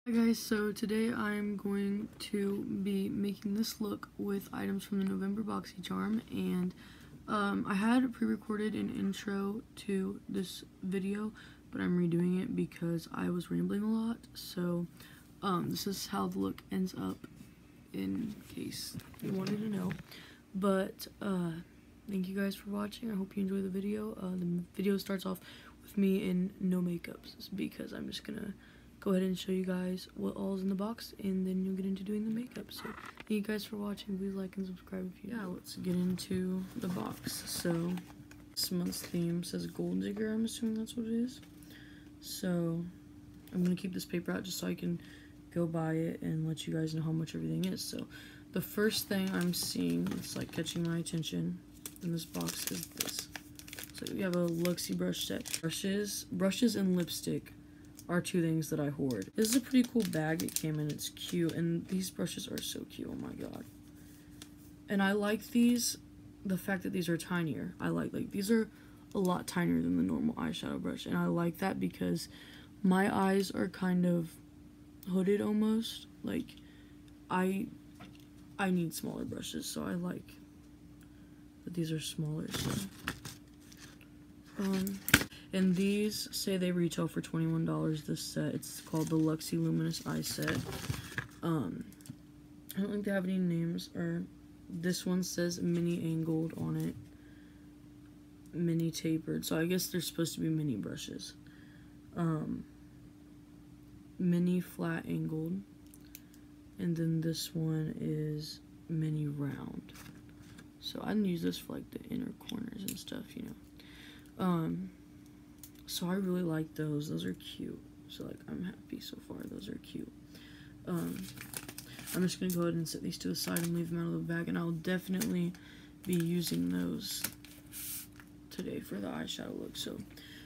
Hi guys, so today I'm going to be making this look with items from the November Boxycharm, and I had pre-recorded an intro to this video, but I'm redoing it because I was rambling a lot. So this is how the look ends up, in case you wanted to know. But thank you guys for watching. I hope you enjoy the video. The video starts off with me in no makeup because I'm just gonna go ahead and show you guys what all is in the box, and then you'll get into doing the makeup. So thank you guys for watching. Please like and subscribe if you let's get into the box. So this month's theme says Gold Digger. I'm assuming that's what it is. So I'm gonna keep this paper out just so I can go by it and let you guys know how much everything is. So the first thing I'm seeing that's like catching my attention in this box is this. So we have a Luxie brush set. Brushes and lipstick are two things that I hoard. This is a pretty cool bag it came in. It's cute, and these brushes are so cute. Oh my god. And I like these, the fact that these are tinier. I like these are a lot tinier than the normal eyeshadow brush, and I like that because my eyes are kind of hooded almost. Like I need smaller brushes, so I like that these are smaller. So and these say they retail for $21 this set. It's called the Luxie Luminous Eye Set. I don't think they have any names, or this one says mini angled on it. Mini tapered. So I guess they're supposed to be mini brushes. Mini flat angled. And then this one is mini round. So I can use this for like the inner corners and stuff, you know. So I really like those. Those are cute. So like I'm happy so far. Those are cute. I'm just gonna go ahead and set these to the side and leave them out of the bag, and I'll definitely be using those today for the eyeshadow look. So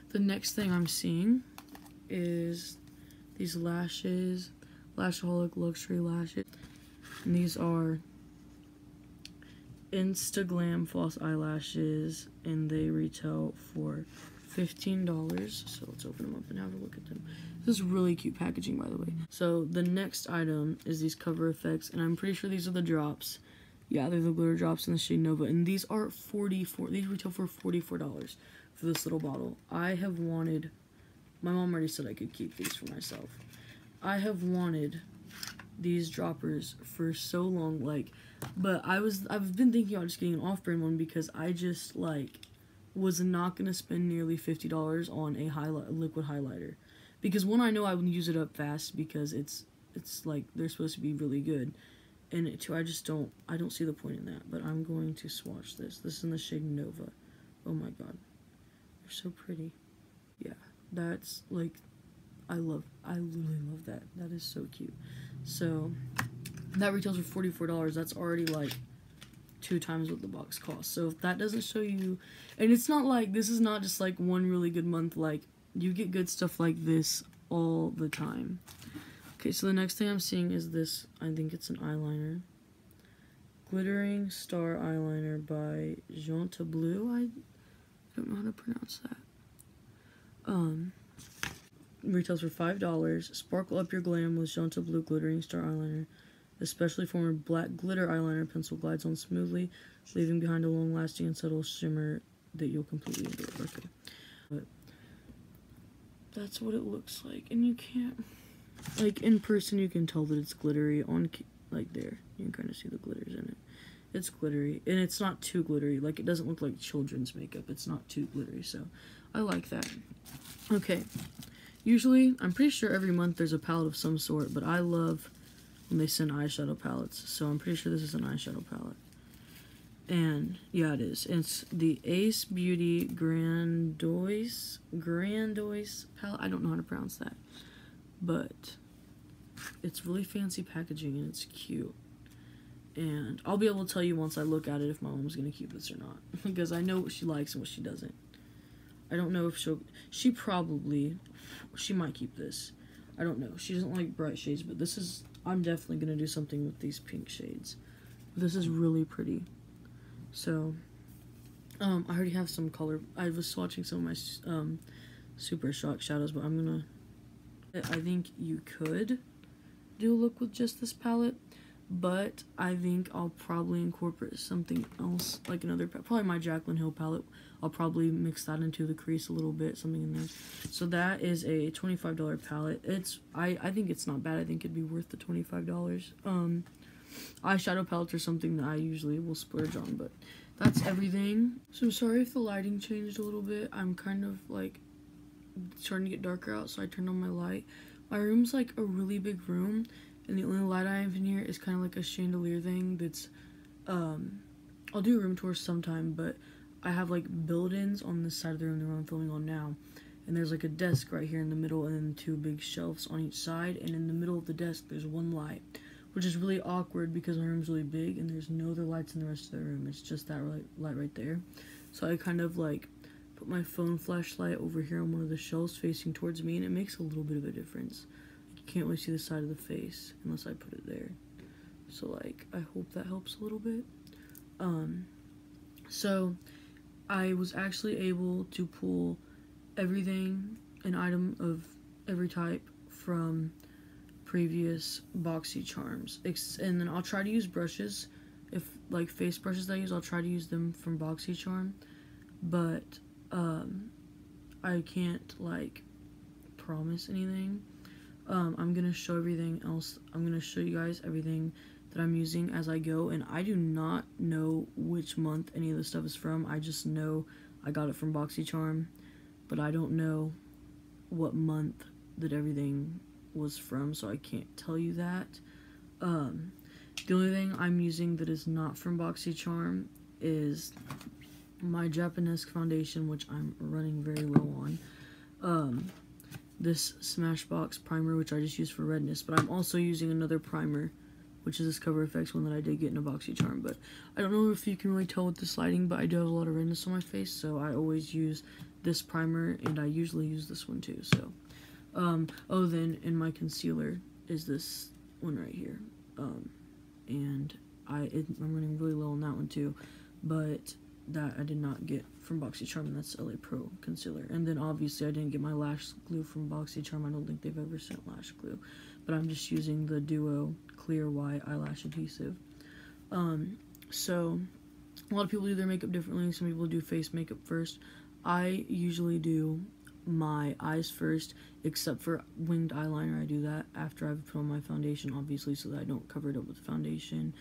the next thing I'm seeing is these lashes, Lashaholic Luxury Lashes, and these are Instaglam false eyelashes, and they retail for $15. So let's open them up and have a look at them. This is really cute packaging, by the way. So the next item is these Cover FX, and I'm pretty sure these are the drops. Yeah, they're the glitter drops in the shade Nova, and these are these retail for $44 for this little bottle. I have wanted, my mom already said I could keep these for myself. I have wanted these droppers for so long, like, but I've been thinking about just getting an off-brand one because I just like was not gonna spend nearly $50 on a liquid highlighter, because one, I know I would use it up fast because it's like they're supposed to be really good, and two, I don't see the point in that. But I'm going to swatch this. This is in the shade Nova. Oh my god, they're so pretty. Yeah, that's like I literally love that. That is so cute. So that retails for $44. That's already like 2 times what the box costs. So if that doesn't show you, and it's not like, this is not just like one really good month, like you get good stuff like this all the time. Okay, so the next thing I'm seeing is this, I think it's an eyeliner. Glittering Star Eyeliner by Jean Bleu. I don't know how to pronounce that. Retails for $5. Sparkle up your glam with Jean Bleu Glittering Star Eyeliner. The specially formed black glitter eyeliner pencil glides on smoothly, leaving behind a long-lasting and subtle shimmer that you'll completely adore. Okay, but that's what it looks like, and you can't, like, in person you can tell that it's glittery. On, like, there, you can kind of see the glitters in it. It's glittery, and it's not too glittery. Like, it doesn't look like children's makeup. It's not too glittery, so I like that. Okay, usually, I'm pretty sure every month there's a palette of some sort, but I love when they send eyeshadow palettes, so I'm pretty sure this is an eyeshadow palette. And yeah, it is. It's the Ace Beauty Grandoise palette. I don't know how to pronounce that, but it's really fancy packaging and it's cute. And I'll be able to tell you once I look at it if my mom's gonna keep this or not, because I know what she likes and what she doesn't. I don't know if she might keep this. I don't know. She doesn't like bright shades, but this is, I'm definitely going to do something with these pink shades. This is really pretty. So, I already have some color. I was swatching some of my Super Shock shadows, but I'm going to I think you could do a look with just this palette, but I think I'll probably incorporate something else, like another, probably my Jaclyn Hill palette. I'll probably mix that into the crease a little bit, something in there. So that is a $25 palette. I think it's not bad. I think it'd be worth the $25. Eyeshadow palettes are something that I usually will splurge on, but that's everything. So sorry if the lighting changed a little bit. I'm kind of like starting to get darker out, so I turned on my light. My room's like a really big room, and the only light I have in here is kind of like a chandelier thing that's, I'll do a room tour sometime, but I have like build-ins on this side of the room, I'm filming on now, and there's like a desk right here in the middle, and then 2 big shelves on each side, and in the middle of the desk there's one light, which is really awkward because my room's really big, and there's no other lights in the rest of the room. It's just that light right there. So I kind of like put my phone flashlight over here on one of the shelves facing towards me, and it makes a little bit of a difference. You can't really see the side of the face unless I put it there. So like, I hope that helps a little bit. So I was actually able to pull everything, an item of every type from previous Boxycharms, and then I'll try to use brushes. If like face brushes that I use, I'll try to use them from Boxycharm, but I can't like promise anything. I'm gonna show everything else. I'm gonna show you guys everything that I'm using as I go, and I do not know which month any of this stuff is from. I just know I got it from Boxycharm, but I don't know what month that everything was from, so I can't tell you that. The only thing I'm using that is not from Boxycharm is my Japanese foundation, which I'm running very low on. This Smashbox primer, which I just use for redness, but I'm also using another primer, which is this Cover FX one that I did get in a Boxycharm, but I don't know if you can really tell with this lighting, but I do have a lot of redness on my face, so I always use this primer, and I usually use this one too, so. Oh, then in my concealer is this one right here, and I'm running really low on that one too, but that I did not get from Boxycharm, and that's LA Pro concealer. And then obviously I didn't get my lash glue from Boxycharm. I don't think they've ever sent lash glue, but I'm just using the Duo Clear White Eyelash Adhesive. So a lot of people do their makeup differently. Some people do face makeup first. I usually do my eyes first, except for winged eyeliner. I do that after I've put on my foundation, obviously, so that I don't cover it up with foundation.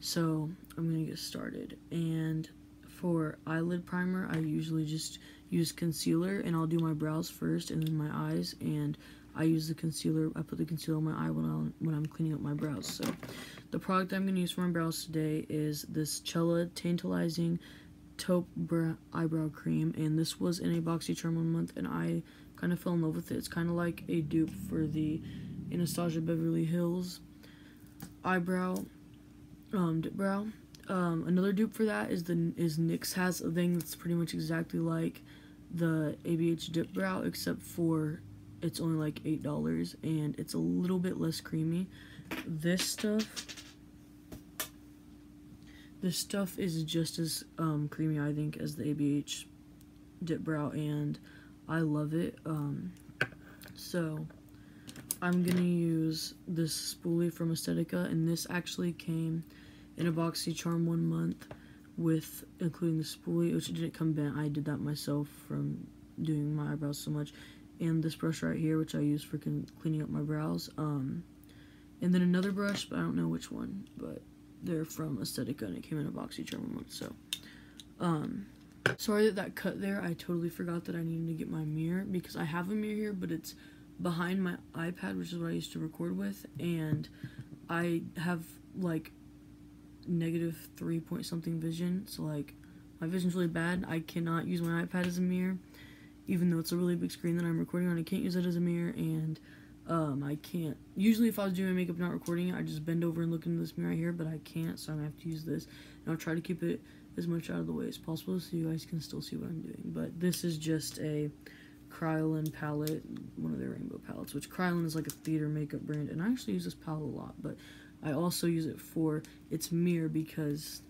So I'm gonna get started, and for eyelid primer I usually just use concealer, and I'll do my brows first and then my eyes, and I use the concealer, I put the concealer on my eye when I'm cleaning up my brows. So the product I'm gonna use for my brows today is this Cella Tantalizing Taupe Eyebrow Cream, and this was in a Boxycharm 1 month, and I kind of fell in love with it. It's kind of like a dupe for the Anastasia Beverly Hills eyebrow dip brow. Another dupe for that is NYX has a thing that's pretty much exactly like the ABH dip brow, except for it's only like $8 and it's a little bit less creamy. This stuff is just as creamy, I think, as the ABH dip brow, and I love it. So I'm gonna use this spoolie from Aesthetica, and this actually came in a Boxycharm 1 month with including the spoolie, which didn't come bent. I did that myself from doing my eyebrows so much. And this brush right here, which I use for cleaning up my brows. And then another brush, but I don't know which one, but they're from Aesthetica, and it came in a Boxycharm 1 month, so. Sorry that cut there. I totally forgot that I needed to get my mirror, because I have a mirror here, but it's behind my iPad, which is what I used to record with, and I have like -3 point something vision, so like my vision's really bad. I cannot use my iPad as a mirror, even though it's a really big screen that I'm recording on. I can't use it as a mirror, and I can't, usually if I was doing my makeup not recording it, I just bend over and look into this mirror right here, but I can't, so I'm gonna have to use this, and I'll try to keep it as much out of the way as possible so you guys can still see what I'm doing. But this is just a Kryolan palette, one of their rainbow palettes, which Kryolan is like a theater makeup brand, and I actually use this palette a lot, but I also use it for its mirror because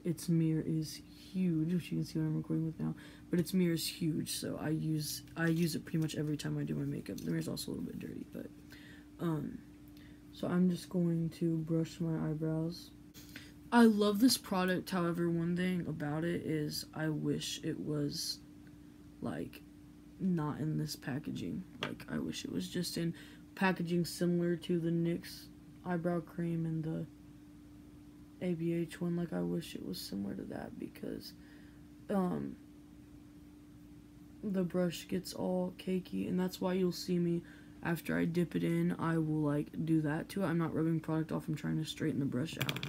its mirror is huge, which you can see what I'm recording with now, but its mirror is huge, so I use it pretty much every time I do my makeup. The mirror's also a little bit dirty, but So I'm just going to brush my eyebrows. I love this product, however, one thing about it is I wish it was, like, not in this packaging. Like, I wish it was just in packaging similar to the NYX eyebrow cream and the ABH one. Like, I wish it was similar to that because, the brush gets all cakey, and that's why you'll see me after I dip it in, I will like do that to it. I'm not rubbing product off, I'm trying to straighten the brush out.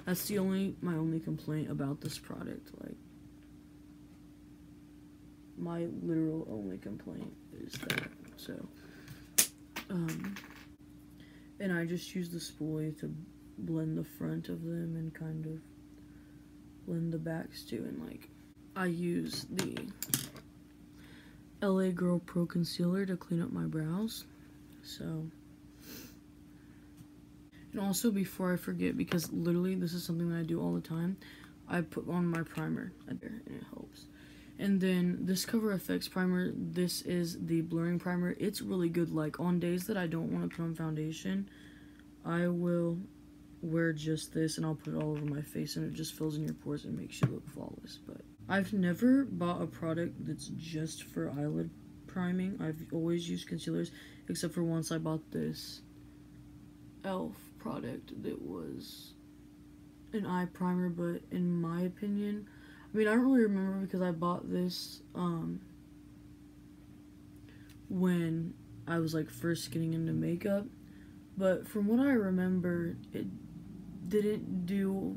That's my only complaint about this product. Like, my literal only complaint is that. So, and I just use the spoolie to blend the front of them and kind of blend the backs too. And like, I use the LA Girl Pro Concealer to clean up my brows. So, and also before I forget, because literally this is something that I do all the time, I put on my primer there and it helps. And then this Cover FX primer, this is the blurring primer. It's really good. Like, on days that I don't want to put on foundation, I will wear just this and I'll put it all over my face and it just fills in your pores and makes you look flawless. But I've never bought a product that's just for eyelid priming. I've always used concealers, except for once I bought this e.l.f. product that was an eye primer, but in my opinion, I mean, I don't really remember because I bought this when I was like first getting into makeup, but from what I remember, it didn't do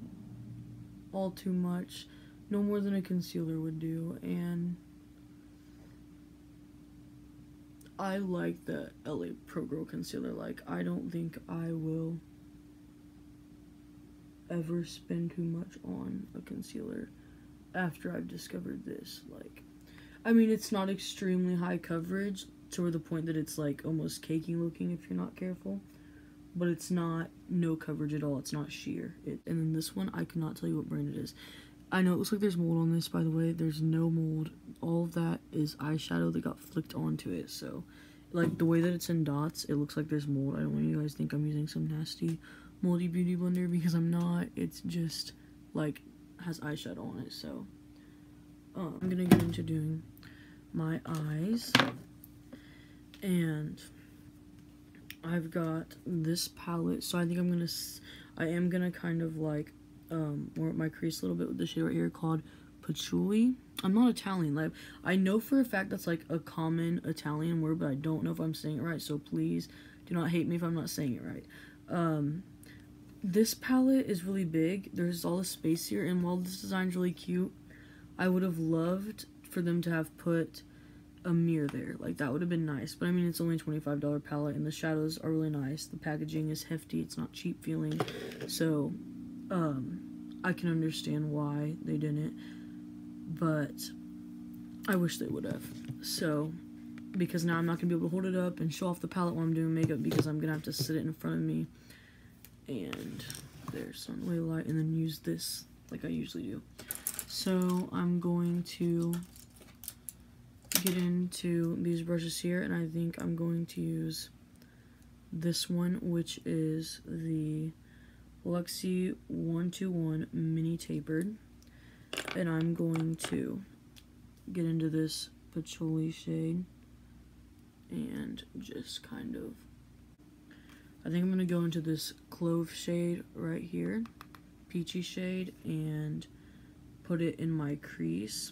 all too much, no more than a concealer would do, and I like the LA Pro Girl Concealer. Like, I don't think I will ever spend too much on a concealer after I've discovered this. Like, I mean, it's not extremely high coverage to the point that it's like almost cakey looking if you're not careful, but it's not no coverage at all. It's not sheer. And then this one, I cannot tell you what brand it is. I know it looks like there's mold on this, by the way. There's no mold. All of that is eyeshadow that got flicked onto it. So, like, the way that it's in dots, it looks like there's mold. I don't want you guys to think I'm using some nasty moldy beauty blender, because I'm not. It's just, like, has eyeshadow on it. So, I'm gonna get into doing my eyes. And I've got this palette. So I think I am gonna kind of, like, warm my crease a little bit with the shade right here called Patchouli. I'm not Italian. Like, I know for a fact that's like a common Italian word, but I don't know if I'm saying it right, so please do not hate me if I'm not saying it right. This palette is really big. There's all the space here, and while this design's really cute, I would have loved for them to have put a mirror there. Like, that would have been nice, but I mean, it's only a $25 palette, and the shadows are really nice. The packaging is hefty. It's not cheap feeling, so I can understand why they didn't, but I wish they would have. So, because now I'm not going to be able to hold it up and show off the palette while I'm doing makeup, because I'm going to have to sit it in front of me, and there's some way light, and then use this like I usually do. So, I'm going to get into these brushes here, and I think I'm going to use this one, which is the Luxie 121 Mini Tapered, and I'm going to get into this Patchouli shade and just kind of, I think I'm going to go into this Clove shade right here, peachy shade, and put it in my crease.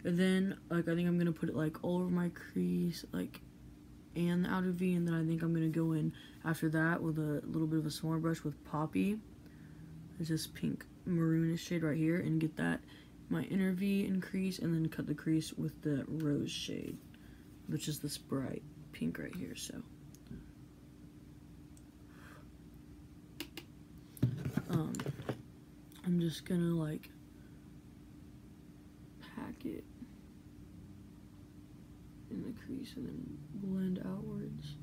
And then, like, I think I'm going to put it, like, all over my crease, like, and the outer V, and then I think I'm going to go in after that with a little bit of a smaller brush with Poppy. There's this pink maroonish shade right here, and get that, my inner V and crease, and then cut the crease with the Rose shade, which is this bright pink right here. So, I'm just going to, like, pack it in the crease and then blend outwards.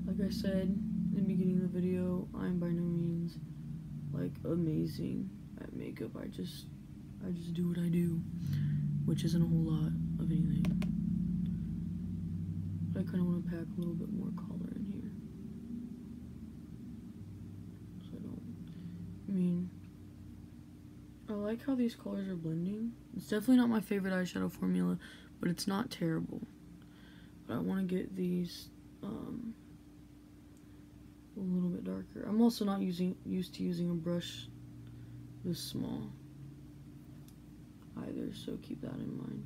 Like I said in the beginning of the video, I'm by no means like amazing at makeup. I just do what I do, which isn't a whole lot of anything. but I kind of want to pack a little bit more color in here. So I mean, I like how these colors are blending. It's definitely not my favorite eyeshadow formula, but it's not terrible. But I want to get these a little bit darker. I'm also not used to using a brush this small either, so keep that in mind.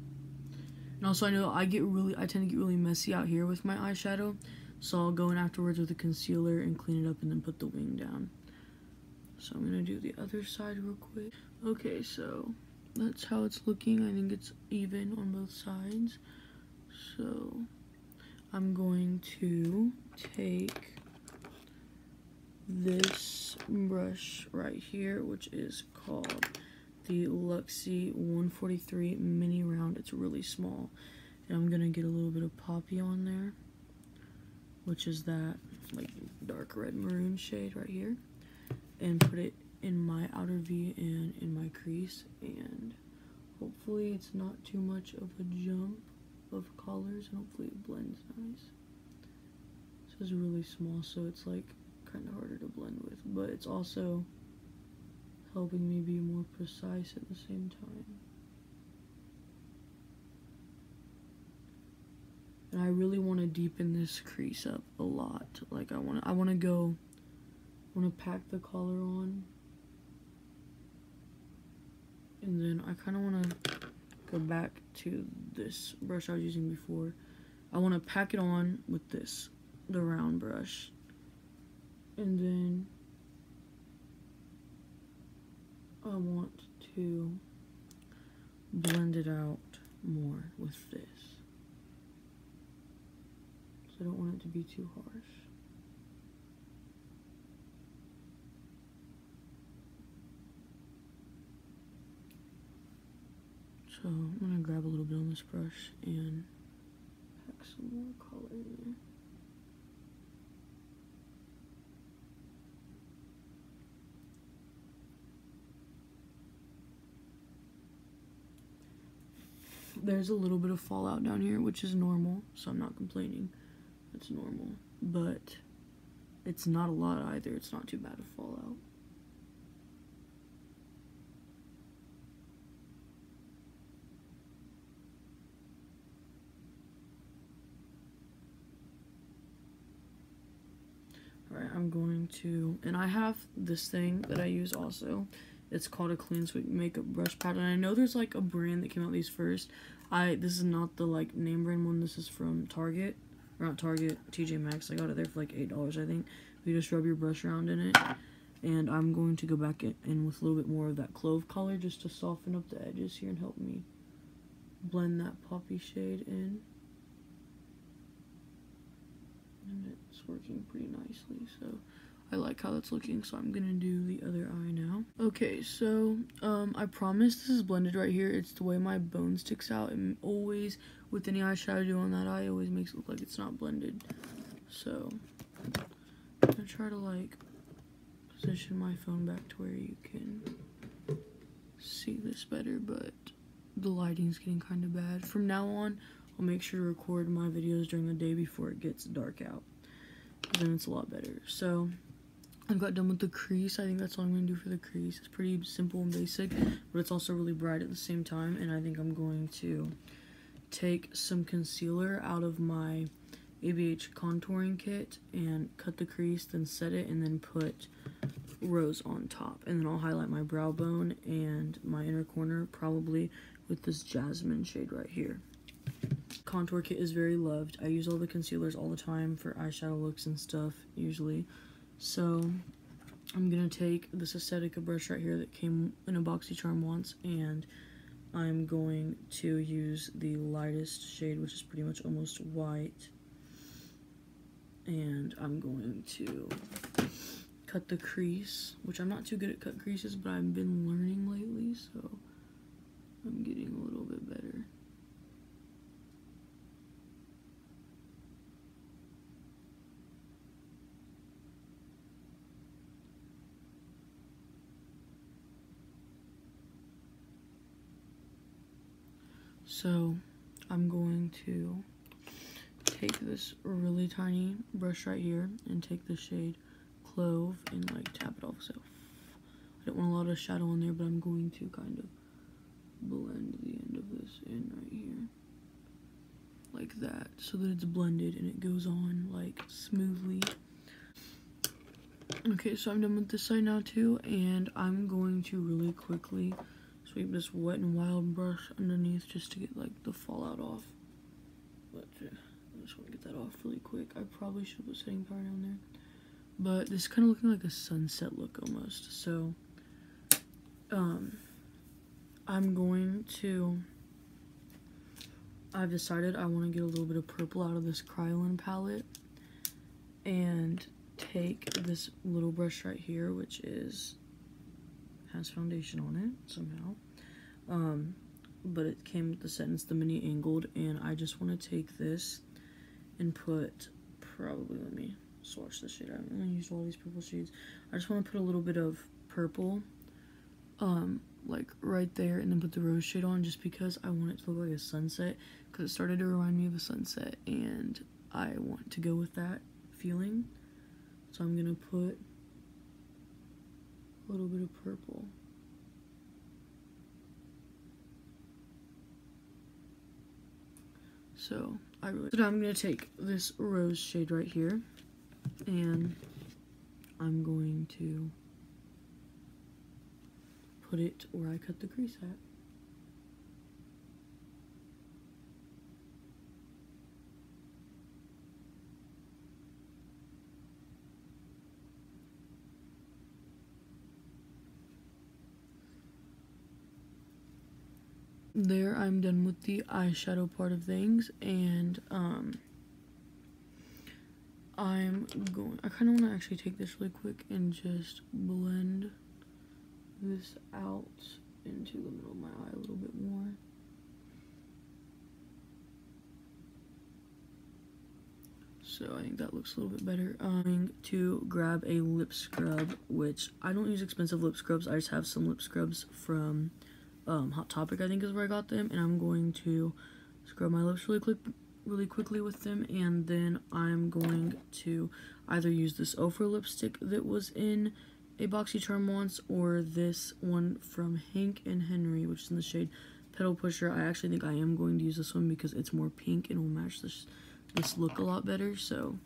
And also I know I tend to get really messy out here with my eyeshadow, so I'll go in afterwards with a concealer and clean it up and then put the wing down. So I'm gonna do the other side real quick. Okay, so that's how it's looking. I think it's even on both sides. So I'm going to take this brush right here, which is called the Luxie 143 mini round. It's really small, and I'm gonna get a little bit of Poppy on there, which is that like dark red maroon shade right here, and put it in my outer V and in my crease, and hopefully it's not too much of a jump of colors, and hopefully it blends nice. This is really small, so it's like kind of harder to blend with, but it's also helping me be more precise at the same time. And I really want to deepen this crease up a lot. Like I want to pack the color on, and then I kind of want to go back to this brush I was using before. I want to pack it on with the round brush, and then I want to blend it out more with this. So I don't want it to be too harsh. So I'm gonna grab a little bit on this brush and pack some more color in there. There's a little bit of fallout down here, which is normal, so I'm not complaining. It's normal, but it's not a lot either. It's not too bad of fallout. Alright, I'm going to, and I have this thing that I use also. It's called a Clean Sweep Makeup Brush Pad, and I know there's like a brand that came out with these first. This is not the like name brand one. This is from Target, or not Target, TJ Maxx. I got it there for like $8, I think. You just rub your brush around in it, and I'm going to go back in with a little bit more of that clove color just to soften up the edges here and help me blend that poppy shade in. And it's working pretty nicely, so I like how that's looking, so I'm gonna do the other eye now. Okay, so I promise this is blended right here. It's the way my bone sticks out, and always with any eyeshadow I do on that eye, it always makes it look like it's not blended. So I'm gonna try to like position my phone back to where you can see this better, but the lighting's getting kind of bad. From now on, I'll make sure to record my videos during the day before it gets dark out. Then it's a lot better. So I got done with the crease. I think that's all I'm going to do for the crease. It's pretty simple and basic, but it's also really bright at the same time. And I think I'm going to take some concealer out of my ABH contouring kit and cut the crease, then set it, and then put rose on top. And then I'll highlight my brow bone and my inner corner, probably with this jasmine shade right here. Contour kit is very loved. I use all the concealers all the time for eyeshadow looks and stuff, usually. So I'm gonna take this Aesthetica brush right here that came in a Boxycharm once, and I'm going to use the lightest shade, which is pretty much almost white. And I'm going to cut the crease, which I'm not too good at cut creases, but I've been learning lately, so I'm getting a little bit better. So I'm going to take this really tiny brush right here and take the shade Clove and like tap it off. So I don't want a lot of shadow on there, but I'm going to kind of blend the end of this in right here like that, so that it's blended and it goes on like smoothly. Okay, so I'm done with this side now too, and I'm going to really quickly sweep this Wet n Wild brush underneath just to get like the fallout off. But I just want to get that off really quick. I probably should put setting powder down there, but this is kind of looking like a sunset look almost. So I've decided I want to get a little bit of purple out of this Krylon palette and take this little brush right here, which has foundation on it somehow, but it came with the set and it's the mini angled, and I just want to take this and put, probably, let me swatch this shade. I haven't really used all these purple shades. I just want to put a little bit of purple like right there, and then put the rose shade on, just because I want it to look like a sunset, because it started to remind me of a sunset and I want to go with that feeling. So I'm gonna put a little bit of purple. So now I'm gonna take this rose shade right here, and I'm going to put it where I cut the crease at. There, I'm done with the eyeshadow part of things, and I kind of want to actually take this really quick and just blend this out into the middle of my eye a little bit more. So I think that looks a little bit better. I'm going to grab a lip scrub, which I don't use expensive lip scrubs. I just have some lip scrubs from Hot Topic, I think is where I got them, and I'm going to scrub my lips really quickly with them, and then I'm going to either use this Ofra lipstick that was in a Boxycharm once, or this one from Hank and Henry, which is in the shade Petal Pusher. I actually think I am going to use this one because it's more pink and will match this look a lot better. So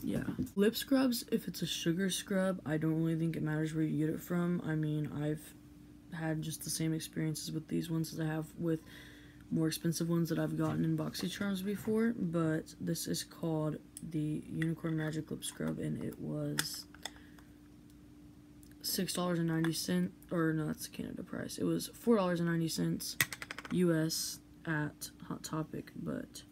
yeah, lip scrubs, if it's a sugar scrub, I don't really think it matters where you get it from. I mean, I've had just the same experiences with these ones as I have with more expensive ones that I've gotten in Boxycharms before, but this is called the Unicorn Magic Lip Scrub, and it was $6.90, or no, that's Canada price. It was $4.90 US at Hot Topic. But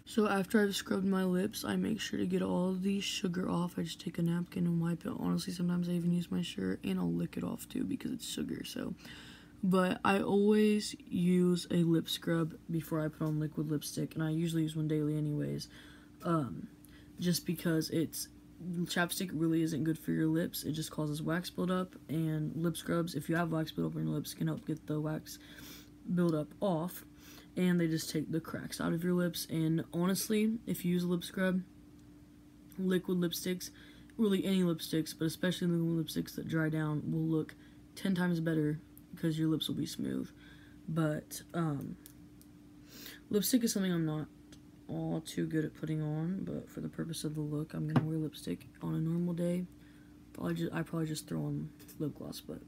so after I've scrubbed my lips, I make sure to get all the sugar off. I just take a napkin and wipe it. Honestly, sometimes I even use my shirt, and I'll lick it off too because it's sugar. So, but I always use a lip scrub before I put on liquid lipstick, and I usually use one daily anyways, just because chapstick really isn't good for your lips. It just causes wax buildup, and lip scrubs, if you have wax buildup on your lips, can help get the wax buildup off, and they just take the cracks out of your lips. And honestly, if you use a lip scrub, liquid lipsticks, really any lipsticks, but especially liquid lipsticks that dry down, will look 10 times better because your lips will be smooth. But lipstick is something I'm not all too good at putting on, but for the purpose of the look, I'm gonna wear lipstick on a normal day. I probably just throw on lip gloss. But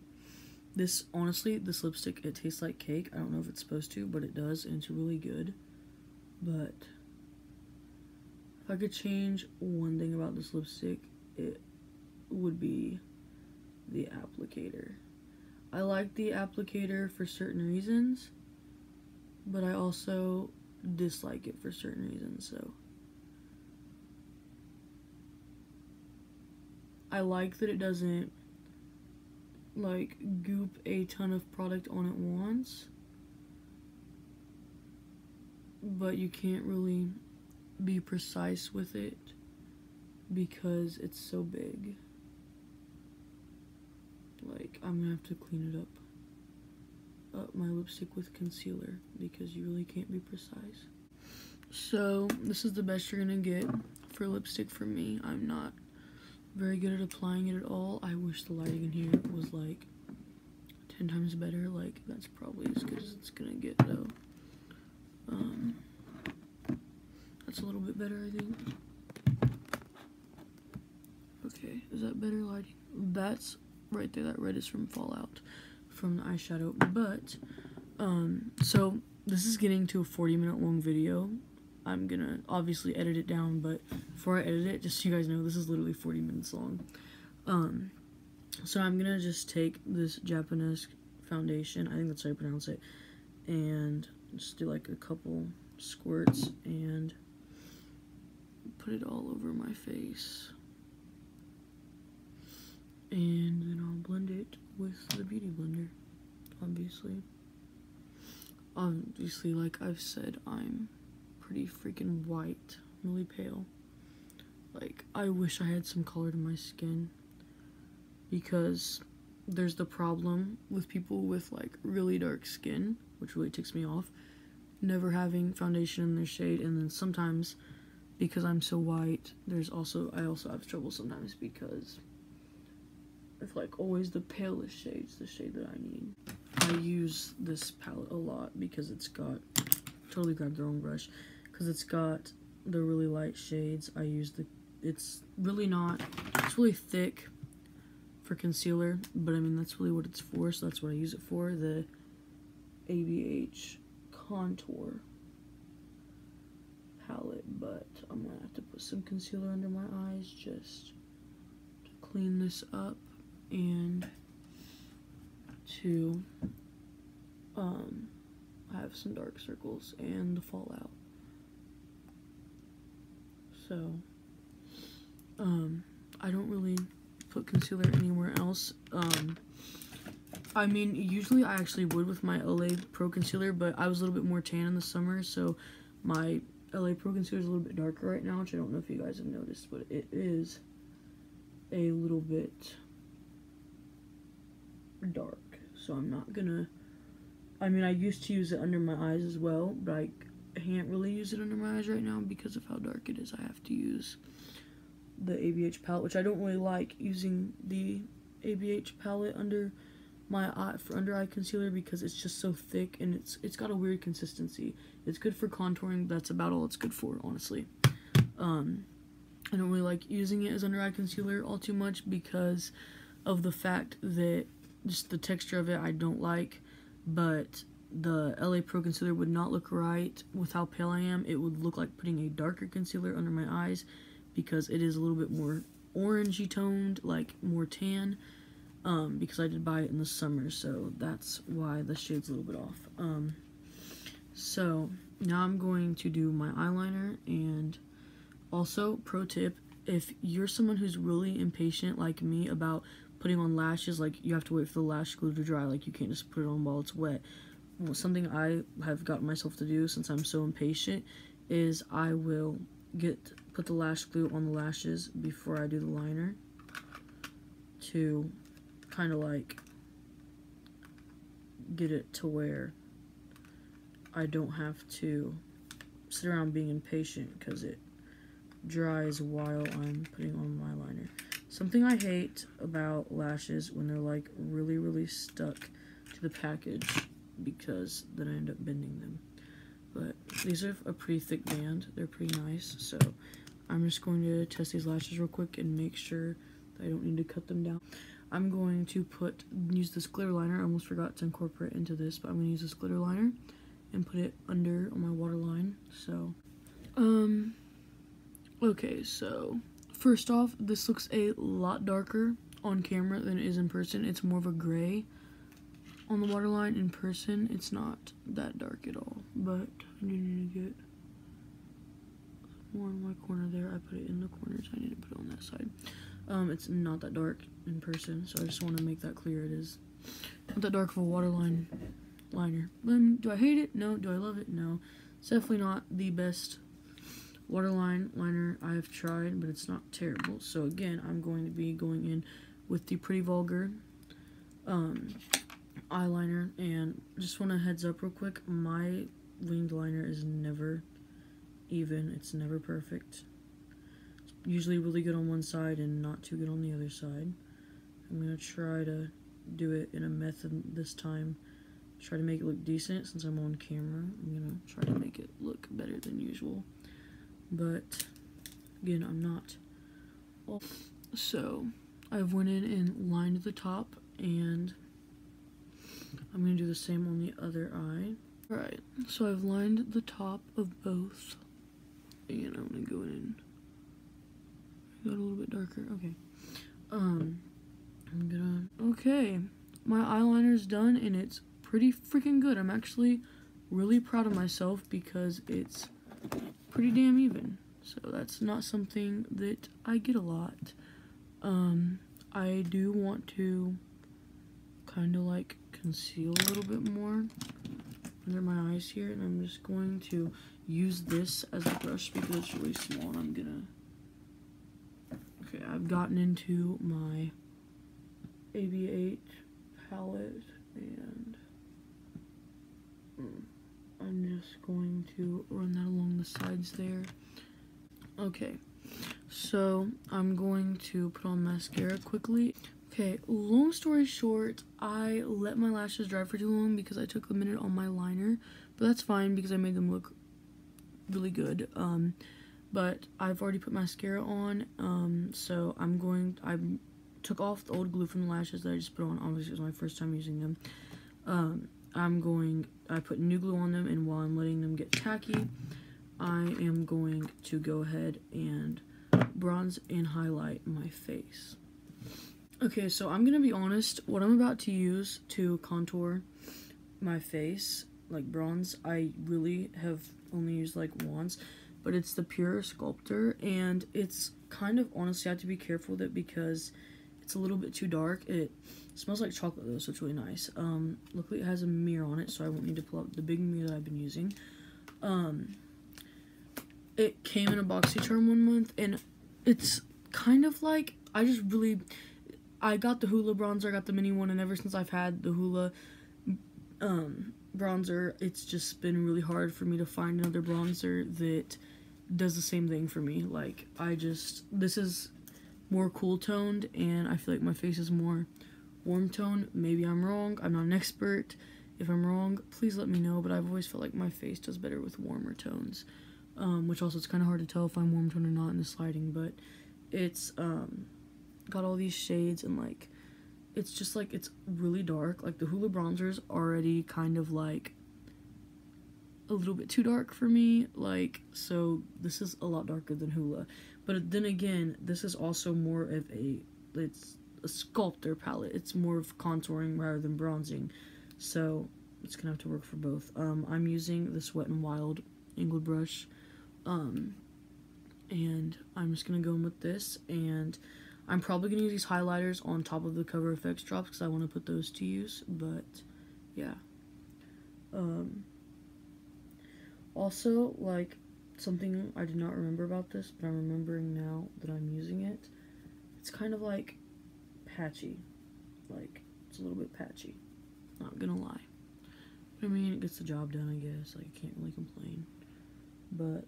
this, honestly, this lipstick, it tastes like cake. I don't know if it's supposed to, but it does, and it's really good. But if I could change one thing about this lipstick, it would be the applicator. I like the applicator for certain reasons, but I also dislike it for certain reasons. So I like that it doesn't like goop a ton of product on at once, but you can't really be precise with it because it's so big. Like, I'm gonna have to clean it up my lipstick with concealer because you really can't be precise. So this is the best you're gonna get for lipstick for me. I'm not very good at applying it at all. I wish the lighting in here was like 10 times better. Like, that's probably as good as it's gonna get though. That's a little bit better, I think. Okay, is that better lighting? That's right there, that red is from Fallout, from the eyeshadow. But, so this is getting to a 40-minute long video. I'm gonna obviously edit it down, but before I edit it, just so you guys know, this is literally 40 minutes long. So I'm gonna just take this Japanese foundation, I think that's how you pronounce it, and just do like a couple squirts and put it all over my face. And then I'll blend it with the Beauty Blender, obviously. Obviously, like I've said, I'm pretty freaking white, really pale. Like, I wish I had some color to my skin, because there's the problem with people with like really dark skin, which really ticks me off, never having foundation in their shade. And then sometimes, because I'm so white, I also have trouble sometimes because it's like always the palest shades, the shade that I need. I use this palette a lot because it's got, totally grab the wrong brush, because it's got the really light shades. I use it's really thick for concealer, but I mean, that's really what it's for, so that's what I use it for, the ABH Contour palette. But I'm gonna have to put some concealer under my eyes just to clean this up and to have some dark circles and the fallout. So I don't really put concealer anywhere else. I mean, usually I actually would with my LA Pro concealer, but I was a little bit more tan in the summer, so my LA Pro concealer is a little bit darker right now, which I don't know if you guys have noticed, but it is a little bit dark. So I'm not gonna, I mean, I used to use it under my eyes as well, but I can't really use it under my eyes right now because of how dark it is. I have to use the ABH palette, which I don't really like using the ABH palette under my eye for under eye concealer because it's just so thick and it's got a weird consistency. It's good for contouring, but that's about all it's good for, honestly. I don't really like using it as under eye concealer all too much because of the fact that just the texture of it I don't like, but the LA Pro concealer would not look right with how pale I am. It would look like putting a darker concealer under my eyes because it is a little bit more orangey toned, like more tan, because I did buy it in the summer, so that's why the shade's a little bit off. So now I'm going to do my eyeliner. And also, pro tip, if you're someone who's really impatient like me about putting on lashes, like you have to wait for the lash glue to dry, like you can't just put it on while it's wet. Well, something I have gotten myself to do since I'm so impatient is I will put the lash glue on the lashes before I do the liner to kind of like get it to where I don't have to sit around being impatient because it dries while I'm putting on my liner. Something I hate about lashes when they're like really, really stuck to the package, because then I end up bending them. But these are a pretty thick band. They're pretty nice. So I'm just going to test these lashes real quick and make sure that I don't need to cut them down. I'm going to use this glitter liner. I almost forgot to incorporate into this, but I'm going to use this glitter liner and put it under on my waterline. So, okay, so first off, this looks a lot darker on camera than it is in person. It's more of a gray on the waterline. In person, it's not that dark at all, but I need to get more in my corner there. I put it in the corners. I need to put it on that side. It's not that dark in person, so I just want to make that clear. It is not that dark of a waterline liner. Do I hate it? No. Do I love it? No. It's definitely not the best waterline liner I have tried, but it's not terrible. So again, I'm going to be going in with the Pretty Vulgar eyeliner. And just want to heads up real quick, my winged liner is never even. It's never perfect. It's usually really good on one side and not too good on the other side. I'm gonna try to do it in a method this time. Try to make it look decent since I'm on camera. I'm gonna try to make it look better than usual. But again, I'm not. So I've went in and lined the top, and I'm gonna do the same on the other eye. Alright, so I've lined the top of both, and I'm gonna go in. Got a little bit darker. Okay. Okay, my eyeliner's done, and it's pretty freaking good. I'm actually really proud of myself because it's pretty damn even. So that's not something that I get a lot. I do want to kind of like conceal a little bit more under my eyes here, and I'm just going to use this as a brush because it's really small, and I'm gonna... Okay, I've gotten into my AB8 palette, and I'm just going to run that along the sides there. Okay, so I'm going to put on mascara quickly. Okay, long story short, I let my lashes dry for too long because I took a minute on my liner, but that's fine because I made them look really good. But I've already put mascara on, so I took off the old glue from the lashes that I just put on. Obviously, it was my first time using them. I put new glue on them, and while I'm letting them get tacky, I am going to go ahead and bronze and highlight my face. Okay, so I'm gonna be honest, what I'm about to use to contour my face, like bronze, I really have only used like once, but it's the Pure Sculptor, and it's kind of, honestly, I have to be careful with it because it's a little bit too dark. It smells like chocolate though, so it's really nice. Luckily it has a mirror on it, so I won't need to pull out the big mirror that I've been using. It came in a Boxycharm 1 month, and it's kind of like, I got the Hoola bronzer, I got the mini one, and ever since I've had the Hoola bronzer, it's just been really hard for me to find another bronzer that does the same thing for me. Like, this is more cool toned, and I feel like my face is more warm toned. Maybe I'm wrong, I'm not an expert. If I'm wrong, please let me know, but I've always felt like my face does better with warmer tones. Which also, it's kind of hard to tell if I'm warm toned or not in this lighting, but it's, got all these shades, and like, it's just like, it's really dark. Like, the Hoola bronzer's already kind of like a little bit too dark for me, like, so this is a lot darker than Hoola. But then again, this is also more of it's a sculptor palette. It's more of contouring rather than bronzing, so it's gonna have to work for both. I'm using this Wet n Wild angled brush, and I'm just gonna go in with this, and I'm probably gonna use these highlighters on top of the Cover FX drops because I want to put those to use, but yeah. Also, like, something I did not remember about this, but I'm remembering now that I'm using it. It's kind of like patchy. Like, it's a little bit patchy. Not gonna lie. But I mean, it gets the job done, I guess. Like, I can't really complain. But,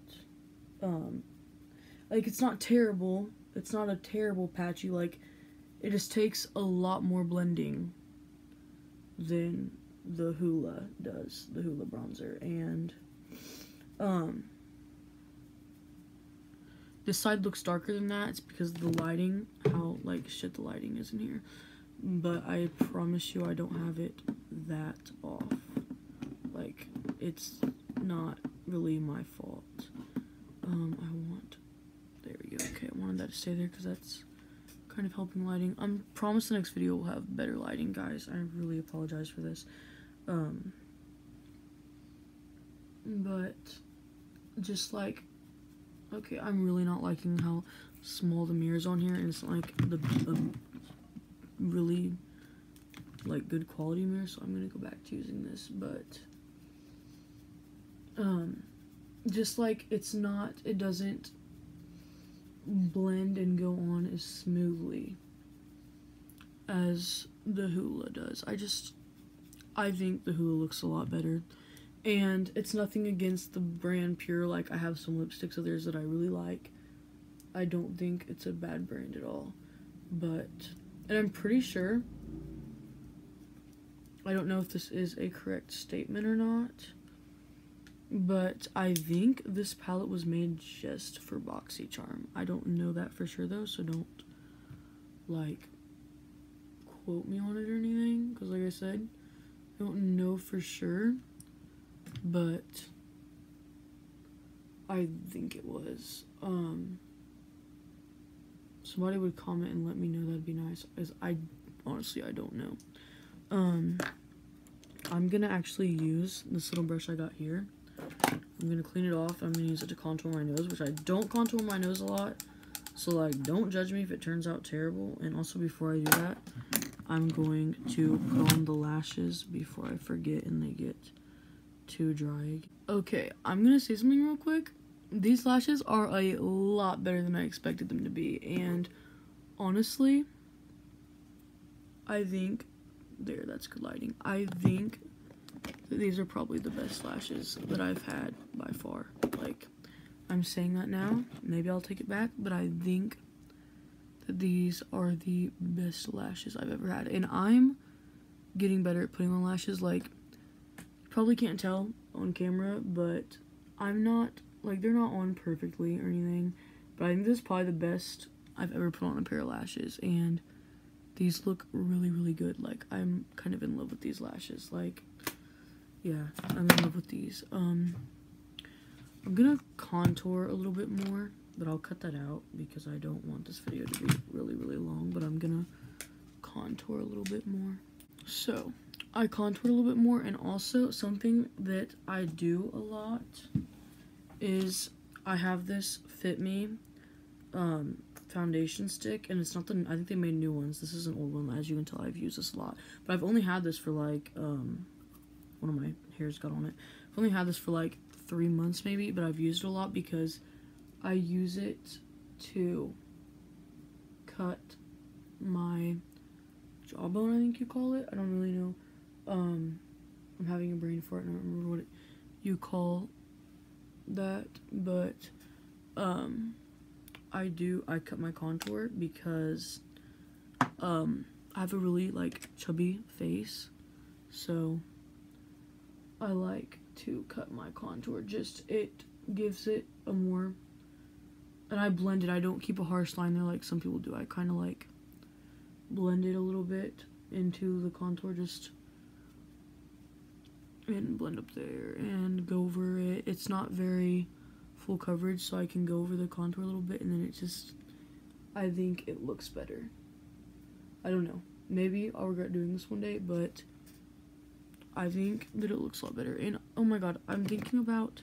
like, it's not terrible. It's not a terrible patchy. Like, it just takes a lot more blending than the Hoola does, the Hoola bronzer. And, this side looks darker than that. It's because of the lighting, how, like, shit the lighting is in here. But I promise you I don't have it that off. Like, it's not really my fault. There we go. Okay, I wanted that to stay there because that's kind of helping lighting. I promise the next video will have better lighting, guys. I really apologize for this. But just like, okay, I'm really not liking how small the mirror's on here, and it's like the really like good quality mirror, so I'm gonna go back to using this. But just like, it doesn't blend and go on as smoothly as the Hoola does. I think the Hoola looks a lot better, And it's nothing against the brand Pure. Like, I have some lipsticks of theirs that I really like. I don't think it's a bad brand at all. But, and I'm pretty sure, I don't know if this is a correct statement or not, but I think this palette was made just for Boxycharm. I don't know that for sure though, so don't, like, quote me on it or anything, because like I said, I don't know for sure, but I think it was. Somebody would comment and let me know, that'd be nice, because honestly, I don't know. I'm gonna actually use this little brush I got here. I'm gonna clean it off. I'm gonna use it to contour my nose, which I don't contour my nose a lot, so like, don't judge me if it turns out terrible. And also, before I do that, I'm going to put on the lashes before I forget and they get too dry. Okay, I'm gonna say something real quick. These lashes are a lot better than I expected them to be, and honestly, I think, there, that's good lighting. I think that these are probably the best lashes that I've had by far. Like, I'm saying that now, maybe I'll take it back, but I think that these are the best lashes I've ever had, and I'm getting better at putting on lashes. Like, you probably can't tell on camera, but I'm not, like, they're not on perfectly or anything, but I think this is probably the best I've ever put on a pair of lashes, and these look really, really good. Like, I'm kind of in love with these lashes. Like, yeah, I'm in love with these. I'm gonna contour a little bit more, but I'll cut that out because I don't want this video to be really, really long, but I'm gonna contour a little bit more. So, I contoured a little bit more, and also something that I do a lot is I have this Fit Me foundation stick, and it's not the, I think they made new ones. This is an old one, as you can tell. I've used this a lot, but I've only had this for like one of my hairs got on it. I've only had this for like 3 months maybe, but I've used it a lot because I use it to cut my jawbone, I think you call it. I don't really know. I'm having a brain fart and I don't remember what you call that, but I cut my contour because I have a really like chubby face, so I like to cut my contour. Just, it gives it a more, and I blend it. I don't keep a harsh line there like some people do. I kind of like blend it a little bit into the contour, just, and blend up there and go over it. It's not very full coverage, so I can go over the contour a little bit, and then it just, I think it looks better. I don't know, maybe I'll regret doing this one day, but I think that it looks a lot better. And oh my god, I'm thinking about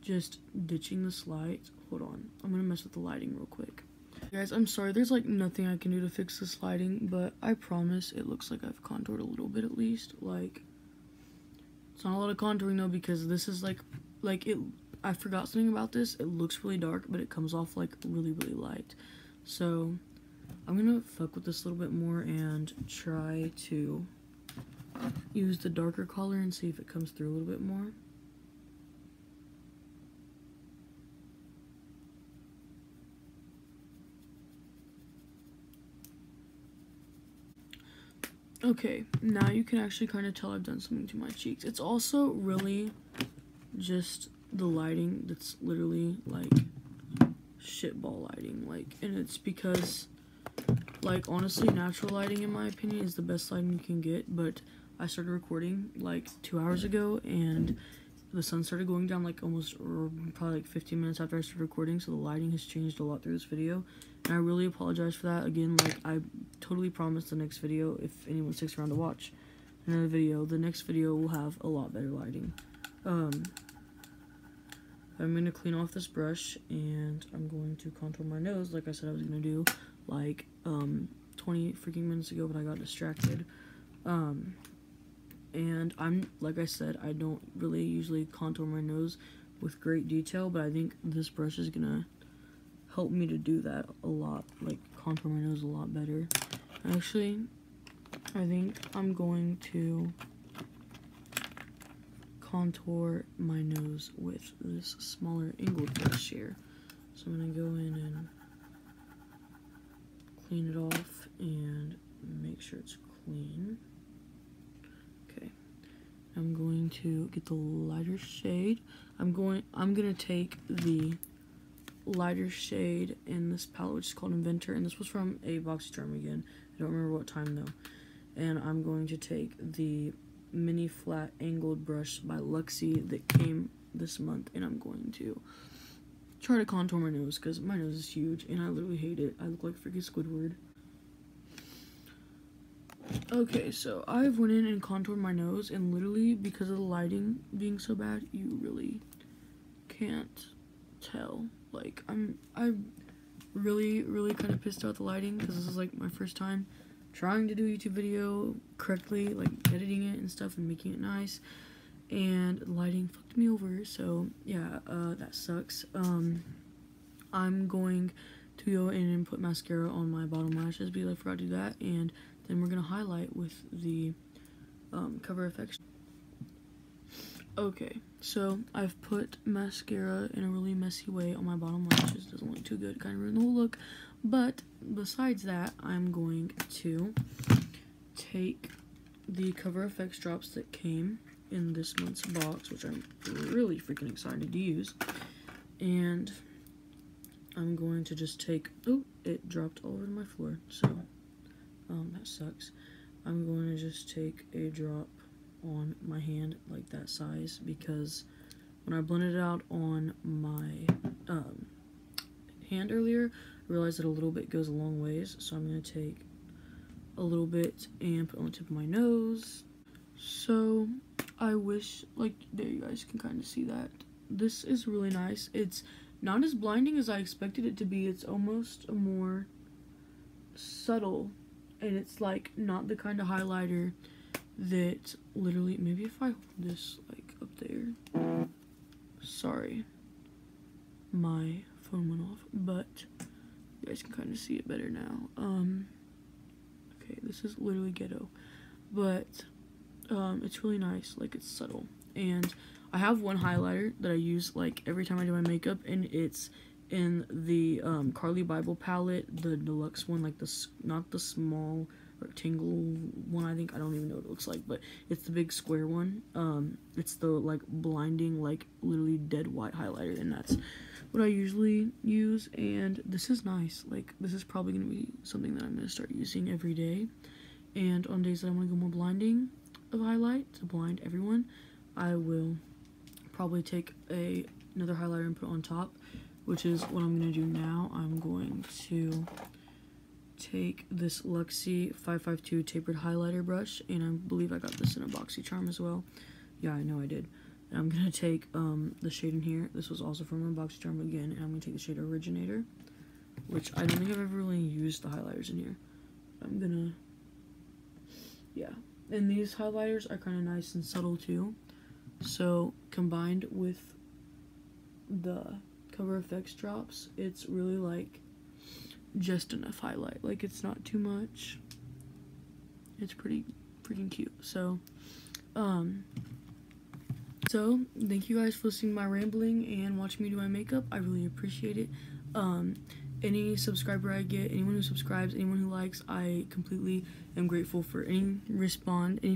just ditching this light. Hold on, I'm gonna mess with the lighting real quick. Guys, I'm sorry, there's like nothing I can do to fix this lighting, but I promise it looks like I've contoured a little bit at least. Like, it's not a lot of contouring though, because this is like it, I forgot something about this. It looks really dark, but it comes off like really, really light. So I'm gonna fuck with this a little bit more and try to use the darker color and see if it comes through a little bit more. Okay, now you can actually kind of tell I've done something to my cheeks. It's also really just the lighting that's literally like shitball lighting, like, and it's because, like, honestly, natural lighting in my opinion is the best lighting you can get, but I started recording like 2 hours ago, and the sun started going down like almost, or probably like 15 minutes after I started recording, so the lighting has changed a lot through this video, and I really apologize for that. Again, like, I totally promise the next video, if anyone sticks around to watch another video, the next video will have a lot better lighting. I'm going to clean off this brush, and I'm going to contour my nose like I said I was going to do like 20 freaking minutes ago, but I got distracted. And I'm, like I said, I don't really usually contour my nose with great detail, but I think this brush is gonna help me to do that a lot, like contour my nose a lot better. Actually, I think I'm going to contour my nose with this smaller angled brush here. So I'm going to go in and clean it off and make sure it's clean. Okay. I'm going to get the lighter shade. I'm gonna take the lighter shade in this palette, which is called Inventor, and this was from a Boxycharm again. I don't remember what time though. And I'm going to take the mini flat angled brush by Luxie that came this month, and I'm going to try to contour my nose because my nose is huge and I literally hate it. I look like freaking Squidward. Okay, so I've went in and contoured my nose, and literally because of the lighting being so bad, you really can't tell. Like, I'm really kind of pissed about the lighting because this is like my first time trying to do a YouTube video correctly, like editing it and stuff and making it nice, and lighting fucked me over. So yeah, that sucks. I'm going to go in and put mascara on my bottom lashes because I forgot to do that, and then we're gonna highlight with the Cover FX. Okay, so I've put mascara in a really messy way on my bottom lashes. Doesn't look too good, kind of ruined the whole look. But besides that, I'm going to take the Cover FX drops that came in this month's box, which I'm really freaking excited to use. And I'm going to just take, oh, it dropped all over my floor, so that sucks. I'm going to just take a drop on my hand like that size, because when I blended it out on my hand earlier, I realized that a little bit goes a long ways, so I'm going to take a little bit and put it on the tip of my nose. So I wish, like, there you guys can kind of see that. This is really nice. It's not as blinding as I expected it to be. It's almost a more subtle, and it's like not the kind of highlighter that literally, maybe if I hold this like up there, sorry, my phone went off, but you guys can kind of see it better now. Okay, this is literally ghetto, but it's really nice. Like, it's subtle, and I have one highlighter that I use like every time I do my makeup, and it's in the Carly Bible palette, the deluxe one, like not the small rectangle one. I don't even know what it looks like, but it's the big square one. It's the like blinding, like literally dead white highlighter, and that's what I usually use. And this is nice. Like, this is probably gonna be something that I'm gonna start using every day. And on days that I want to go more blinding of highlight to blind everyone, I will probably take another highlighter and put it on top, which is what I'm going to do now. I'm going to take this Luxie 552 tapered highlighter brush, and I believe I got this in a Boxycharm as well. Yeah, I know I did. And I'm going to take the shade in here. This was also from a Boxycharm again, and I'm going to take the shade Originator, which I don't think I've ever really used the highlighters in here. I'm going to, yeah. And these highlighters are kind of nice and subtle too. So combined with the Cover FX drops, it's really like just enough highlight. Like, it's not too much. It's pretty freaking cute. So thank you guys for listening to my rambling and watching me do my makeup. I really appreciate it. Any subscriber I get, anyone who subscribes, anyone who likes, I completely am grateful for any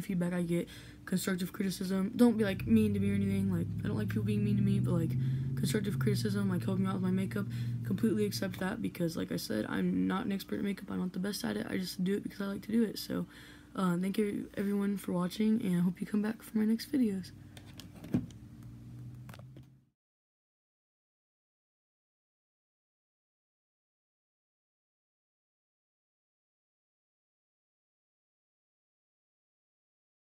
feedback I get. Constructive criticism, don't be like mean to me or anything. Like, I don't like people being mean to me, but like constructive criticism, like helping me out with my makeup, completely accept that, because like I said, I'm not an expert at makeup. I'm not the best at it. I just do it because I like to do it. So thank you everyone for watching, and I hope you come back for my next videos.